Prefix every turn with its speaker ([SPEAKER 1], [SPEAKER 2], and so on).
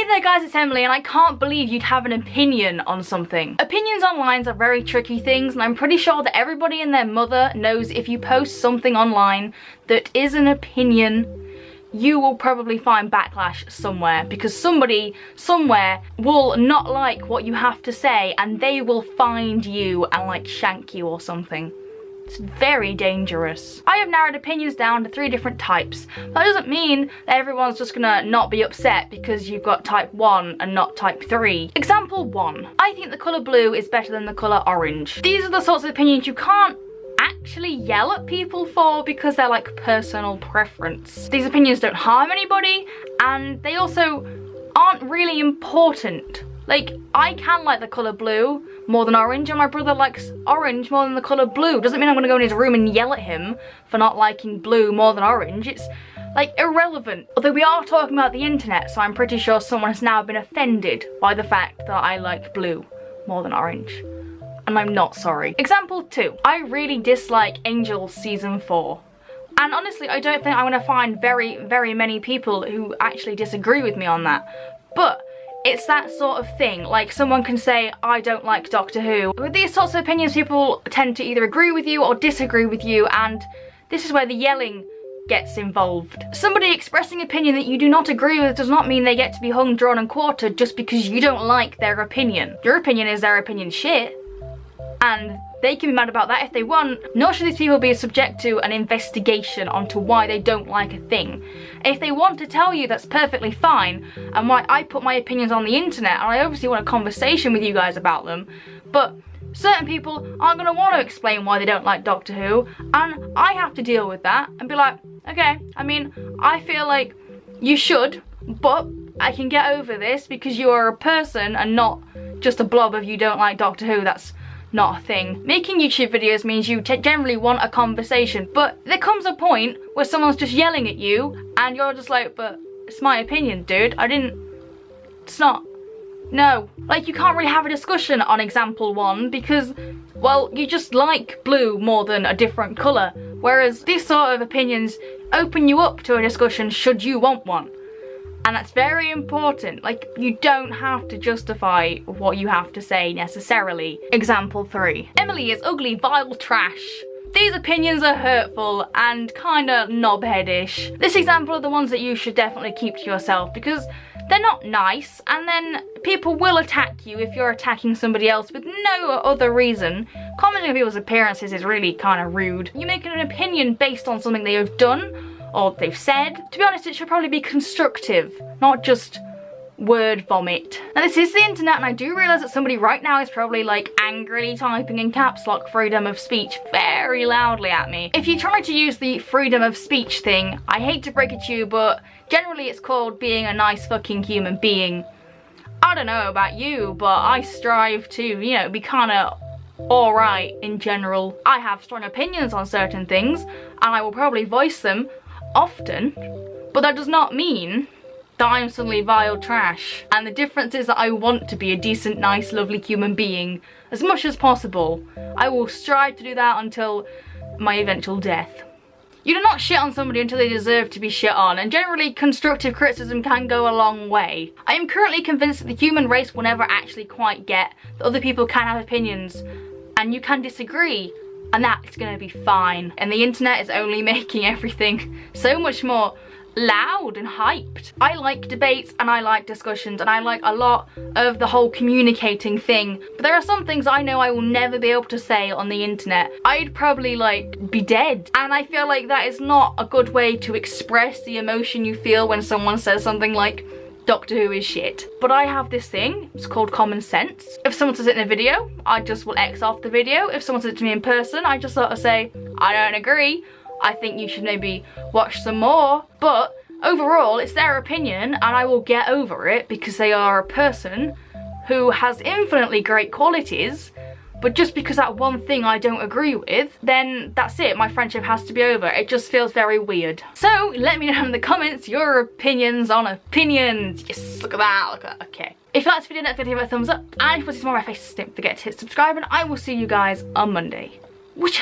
[SPEAKER 1] Hey there guys, it's Emily, and I can't believe you'd have an opinion on something. Opinions online are very tricky things, and I'm pretty sure that everybody and their mother knows if you post something online that is an opinion, you will probably find backlash somewhere, because somebody somewhere will not like what you have to say and they will find you and like shank you or something. It's very dangerous. I have narrowed opinions down to 3 different types. That doesn't mean that everyone's just gonna not be upset because you've got type 1 and not type 3. Example 1. I think the colour blue is better than the colour orange. These are the sorts of opinions you can't actually yell at people for because they're like personal preference. These opinions don't harm anybody and they also aren't really important. Like, I can like the colour blue more than orange, and my brother likes orange more than the colour blue. Doesn't mean I'm gonna go in his room and yell at him for not liking blue more than orange. It's like irrelevant. Although we are talking about the internet, so I'm pretty sure someone has now been offended by the fact that I like blue more than orange. And I'm not sorry. Example 2. I really dislike Angel season 4. And honestly, I don't think I'm gonna find very many people who actually disagree with me on that. But it's that sort of thing. Like, someone can say, I don't like Doctor Who. With these sorts of opinions, people tend to either agree with you or disagree with you, and this is where the yelling gets involved. Somebody expressing opinion that you do not agree with does not mean they get to be hung, drawn and quartered just because you don't like their opinion. Your opinion is their opinion shit, and they can be mad about that if they want, nor should these people be subject to an investigation onto why they don't like a thing. If they want to tell you, that's perfectly fine, and why I put my opinions on the internet, and I obviously want a conversation with you guys about them, but certain people aren't going to want to explain why they don't like Doctor Who, and I have to deal with that and be like, okay, I mean, I feel like you should, but I can get over this because you are a person and not just a blob of you don't like Doctor Who. That's not a thing. Making YouTube videos means you generally want a conversation, but there comes a point where someone's just yelling at you and you're just like, but it's my opinion, dude. It's not. No. Like, you can't really have a discussion on example 1 because, well, you just like blue more than a different colour. Whereas these sort of opinions open you up to a discussion should you want one. And that's very important. Like, you don't have to justify what you have to say necessarily. Example 3. Emily is ugly, vile trash. These opinions are hurtful and kinda knobheadish. This example are the ones that you should definitely keep to yourself because they're not nice, and then people will attack you if you're attacking somebody else with no other reason. Commenting on people's appearances is really kinda rude. You're making an opinion based on something they have done or they've said. To be honest, it should probably be constructive, not just word vomit. Now, this is the internet, and I do realise that somebody right now is probably like angrily typing in caps lock freedom of speech very loudly at me. If you try to use the freedom of speech thing, I hate to break it to you, but generally it's called being a nice fucking human being. I don't know about you, but I strive to, you know, be kinda alright in general. I have strong opinions on certain things, and I will probably voice them often, but that does not mean that I'm suddenly vile trash. And the difference is that I want to be a decent, nice, lovely human being as much as possible. I will strive to do that until my eventual death. You do not shit on somebody until they deserve to be shit on, and generally constructive criticism can go a long way. I am currently convinced that the human race will never actually quite get that other people can have opinions and you can disagree, and that's gonna be fine. And the internet is only making everything so much more loud and hyped. I like debates and I like discussions and I like a lot of the whole communicating thing, but there are some things I know I will never be able to say on the internet. I'd probably like be dead, and I feel like that is not a good way to express the emotion you feel when someone says something like Doctor Who is shit. But I have this thing, it's called common sense. If someone says it in a video, I just will X off the video. If someone says it to me in person, I just sort of say, I don't agree. I think you should maybe watch some more. But overall, it's their opinion and I will get over it because they are a person who has infinitely great qualities. But just because that one thing I don't agree with, then that's it, my friendship has to be over. It just feels very weird. So let me know in the comments your opinions on opinions. Yes, look at that, look at that, okay. If you liked this video, don't forget to give it a thumbs up. And if you want to see more of my face, don't forget to hit subscribe, and I will see you guys on Monday. Whoosh!